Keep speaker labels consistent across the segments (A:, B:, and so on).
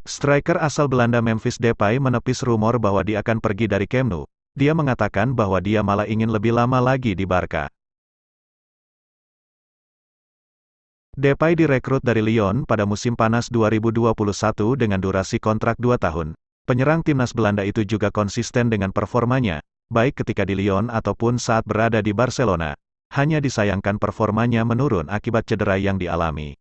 A: Striker asal Belanda Memphis Depay menepis rumor bahwa dia akan pergi dari Camp Nou. Dia mengatakan bahwa dia malah ingin lebih lama lagi di Barca. Depay direkrut dari Lyon pada musim panas 2021 dengan durasi kontrak 2 tahun. Penyerang timnas Belanda itu juga konsisten dengan performanya, baik ketika di Lyon ataupun saat berada di Barcelona. Hanya disayangkan performanya menurun akibat cedera yang dialami.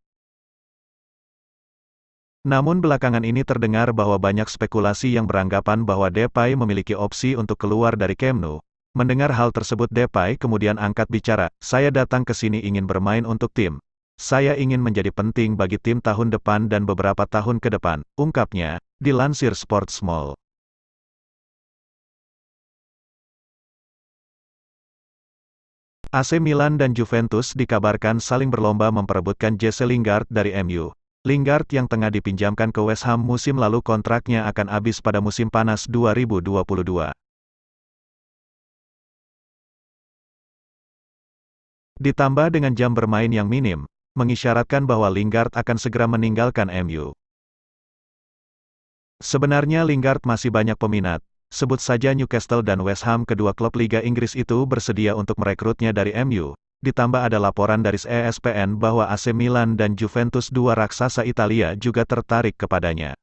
A: Namun belakangan ini terdengar bahwa banyak spekulasi yang beranggapan bahwa Depay memiliki opsi untuk keluar dari Camp Nou. Mendengar hal tersebut Depay kemudian angkat bicara, "Saya datang ke sini ingin bermain untuk tim. Saya ingin menjadi penting bagi tim tahun depan dan beberapa tahun ke depan," ungkapnya, dilansir Sportsmall. AC Milan dan Juventus dikabarkan saling berlomba memperebutkan Jesse Lingard dari MU. Lingard yang tengah dipinjamkan ke West Ham musim lalu kontraknya akan habis pada musim panas 2022. Ditambah dengan jam bermain yang minim, mengisyaratkan bahwa Lingard akan segera meninggalkan MU. Sebenarnya Lingard masih banyak peminat, sebut saja Newcastle dan West Ham, kedua klub Liga Inggris itu bersedia untuk merekrutnya dari MU. Ditambah ada laporan dari ESPN bahwa AC Milan dan Juventus, dua raksasa Italia, juga tertarik kepadanya.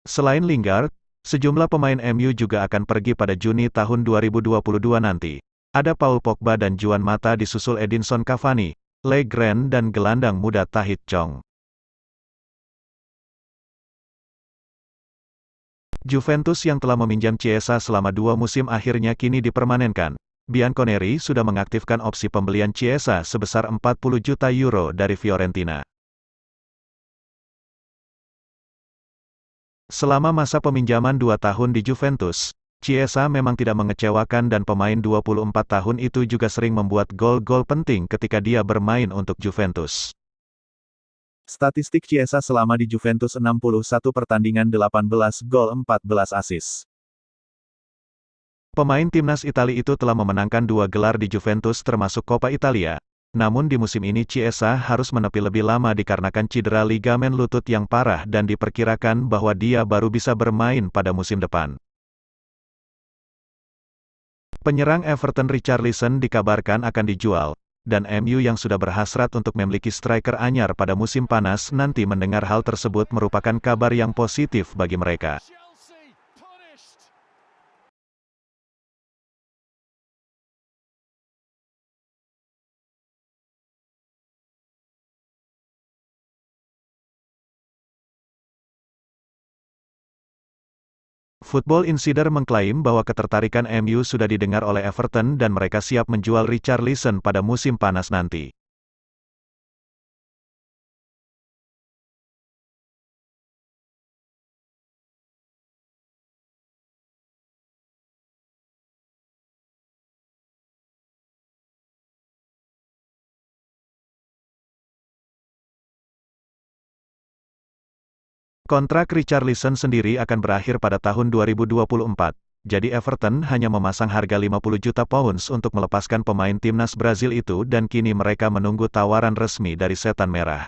A: Selain Lingard, sejumlah pemain MU juga akan pergi pada Juni tahun 2022 nanti. Ada Paul Pogba dan Juan Mata disusul Edinson Cavani, Le Grand dan gelandang muda Tahith Chong. Juventus yang telah meminjam Chiesa selama 2 musim akhirnya kini dipermanenkan. Bianconeri sudah mengaktifkan opsi pembelian Chiesa sebesar 40 juta euro dari Fiorentina. Selama masa peminjaman 2 tahun di Juventus, Chiesa memang tidak mengecewakan dan pemain 24 tahun itu juga sering membuat gol-gol penting ketika dia bermain untuk Juventus. Statistik Chiesa selama di Juventus 61 pertandingan 18 gol 14 assist. Pemain timnas Italia itu telah memenangkan 2 gelar di Juventus termasuk Coppa Italia. Namun di musim ini Chiesa harus menepi lebih lama dikarenakan cedera ligamen lutut yang parah dan diperkirakan bahwa dia baru bisa bermain pada musim depan. Penyerang Everton Richarlison dikabarkan akan dijual, dan MU yang sudah berhasrat untuk memiliki striker anyar pada musim panas nanti mendengar hal tersebut merupakan kabar yang positif bagi mereka. Football Insider mengklaim bahwa ketertarikan MU sudah didengar oleh Everton dan mereka siap menjual Richarlison pada musim panas nanti. Kontrak Richarlison sendiri akan berakhir pada tahun 2024, jadi Everton hanya memasang harga 50 juta pounds untuk melepaskan pemain timnas Brazil itu dan kini mereka menunggu tawaran resmi dari Setan Merah.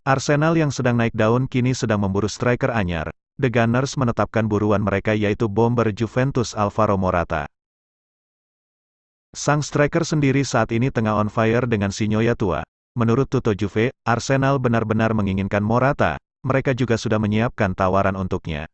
A: Arsenal yang sedang naik daun kini sedang memburu striker anyar. The Gunners menetapkan buruan mereka yaitu bomber Juventus Alvaro Morata. Sang striker sendiri saat ini tengah on fire dengan sinyonya tua. Menurut Tutto Juve, Arsenal benar-benar menginginkan Morata, mereka juga sudah menyiapkan tawaran untuknya.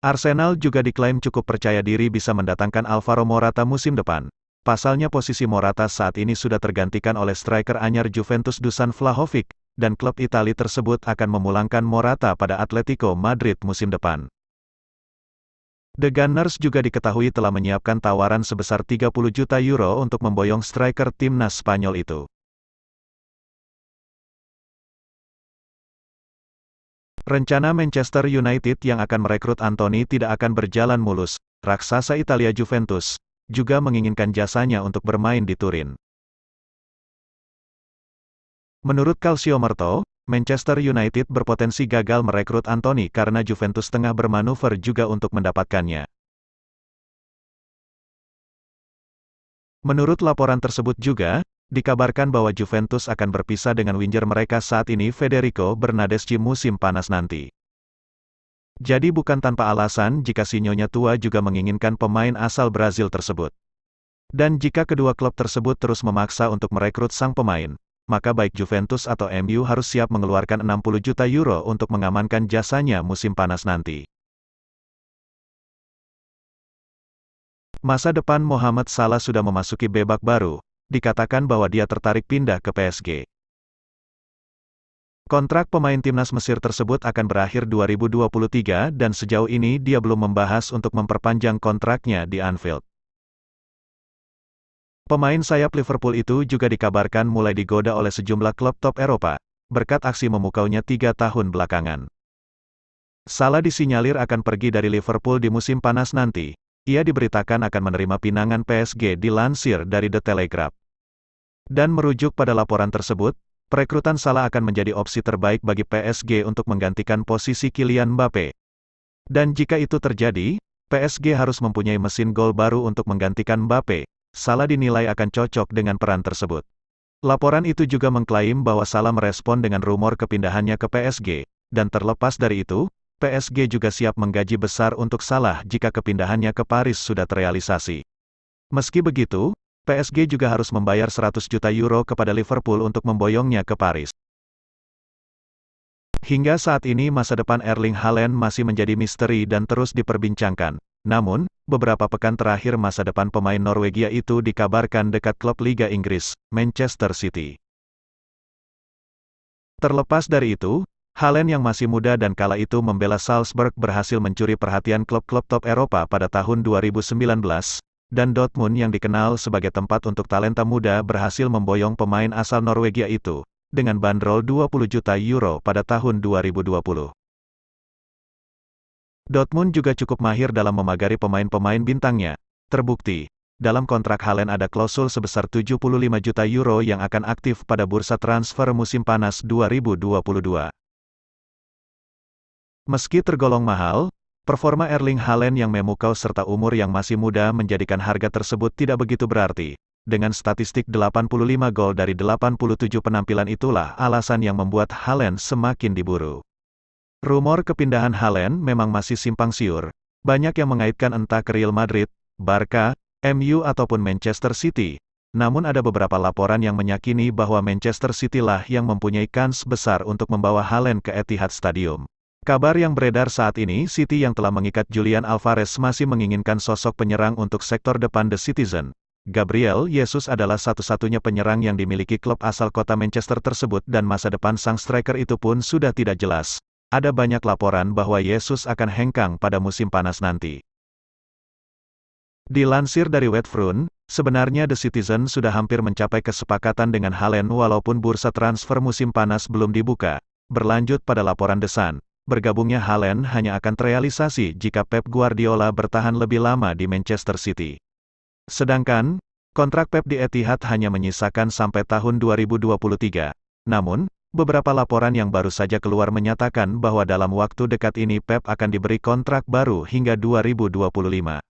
A: Arsenal juga diklaim cukup percaya diri bisa mendatangkan Alvaro Morata musim depan. Pasalnya posisi Morata saat ini sudah tergantikan oleh striker anyar Juventus Dusan Vlahovic, dan klub Italia tersebut akan memulangkan Morata pada Atletico Madrid musim depan. The Gunners juga diketahui telah menyiapkan tawaran sebesar 30 juta euro untuk memboyong striker timnas Spanyol itu. Rencana Manchester United yang akan merekrut Anthony tidak akan berjalan mulus. Raksasa Italia Juventus juga menginginkan jasanya untuk bermain di Turin. Menurut Calciomerto, Manchester United berpotensi gagal merekrut Anthony karena Juventus tengah bermanuver juga untuk mendapatkannya. Menurut laporan tersebut juga, dikabarkan bahwa Juventus akan berpisah dengan winger mereka saat ini Federico Bernardeschi musim panas nanti. Jadi bukan tanpa alasan jika si Nyonya tua juga menginginkan pemain asal Brazil tersebut. Dan jika kedua klub tersebut terus memaksa untuk merekrut sang pemain, maka baik Juventus atau MU harus siap mengeluarkan 60 juta euro untuk mengamankan jasanya musim panas nanti. Masa depan Mohamed Salah sudah memasuki babak baru, dikatakan bahwa dia tertarik pindah ke PSG. Kontrak pemain timnas Mesir tersebut akan berakhir 2023 dan sejauh ini dia belum membahas untuk memperpanjang kontraknya di Anfield. Pemain sayap Liverpool itu juga dikabarkan mulai digoda oleh sejumlah klub top Eropa, berkat aksi memukaunya 3 tahun belakangan. Salah disinyalir akan pergi dari Liverpool di musim panas nanti. Ia diberitakan akan menerima pinangan PSG dilansir dari The Telegraph. Dan merujuk pada laporan tersebut, perekrutan Salah akan menjadi opsi terbaik bagi PSG untuk menggantikan posisi Kylian Mbappe. Dan jika itu terjadi, PSG harus mempunyai mesin gol baru untuk menggantikan Mbappe. Salah dinilai akan cocok dengan peran tersebut. Laporan itu juga mengklaim bahwa Salah merespon dengan rumor kepindahannya ke PSG, dan terlepas dari itu, PSG juga siap menggaji besar untuk Salah jika kepindahannya ke Paris sudah terrealisasi. Meski begitu, PSG juga harus membayar 100 juta euro kepada Liverpool untuk memboyongnya ke Paris. Hingga saat ini masa depan Erling Haaland masih menjadi misteri dan terus diperbincangkan. Namun, beberapa pekan terakhir masa depan pemain Norwegia itu dikabarkan dekat klub Liga Inggris, Manchester City. Terlepas dari itu, Haaland yang masih muda dan kala itu membela Salzburg berhasil mencuri perhatian klub-klub top Eropa pada tahun 2019, dan Dortmund yang dikenal sebagai tempat untuk talenta muda berhasil memboyong pemain asal Norwegia itu, dengan bandrol 20 juta euro pada tahun 2020. Dortmund juga cukup mahir dalam memagari pemain-pemain bintangnya. Terbukti, dalam kontrak Haaland ada klausul sebesar 75 juta euro yang akan aktif pada bursa transfer musim panas 2022. Meski tergolong mahal, performa Erling Haaland yang memukau serta umur yang masih muda menjadikan harga tersebut tidak begitu berarti. Dengan statistik 85 gol dari 87 penampilan itulah alasan yang membuat Haaland semakin diburu. Rumor kepindahan Haaland memang masih simpang siur. Banyak yang mengaitkan entah ke Real Madrid, Barca, MU ataupun Manchester City. Namun ada beberapa laporan yang meyakini bahwa Manchester City lah yang mempunyai kans besar untuk membawa Haaland ke Etihad Stadium. Kabar yang beredar saat ini, City yang telah mengikat Julian Alvarez masih menginginkan sosok penyerang untuk sektor depan The Citizen. Gabriel Jesus adalah satu-satunya penyerang yang dimiliki klub asal kota Manchester tersebut dan masa depan sang striker itu pun sudah tidak jelas. Ada banyak laporan bahwa Jesus akan hengkang pada musim panas nanti. Dilansir dari Webfront, sebenarnya The Citizen sudah hampir mencapai kesepakatan dengan Haaland walaupun bursa transfer musim panas belum dibuka. Berlanjut pada laporan The Sun. Bergabungnya Haaland hanya akan terrealisasi jika Pep Guardiola bertahan lebih lama di Manchester City. Sedangkan, kontrak Pep di Etihad hanya menyisakan sampai tahun 2023. Namun, beberapa laporan yang baru saja keluar menyatakan bahwa dalam waktu dekat ini Pep akan diberi kontrak baru hingga 2025.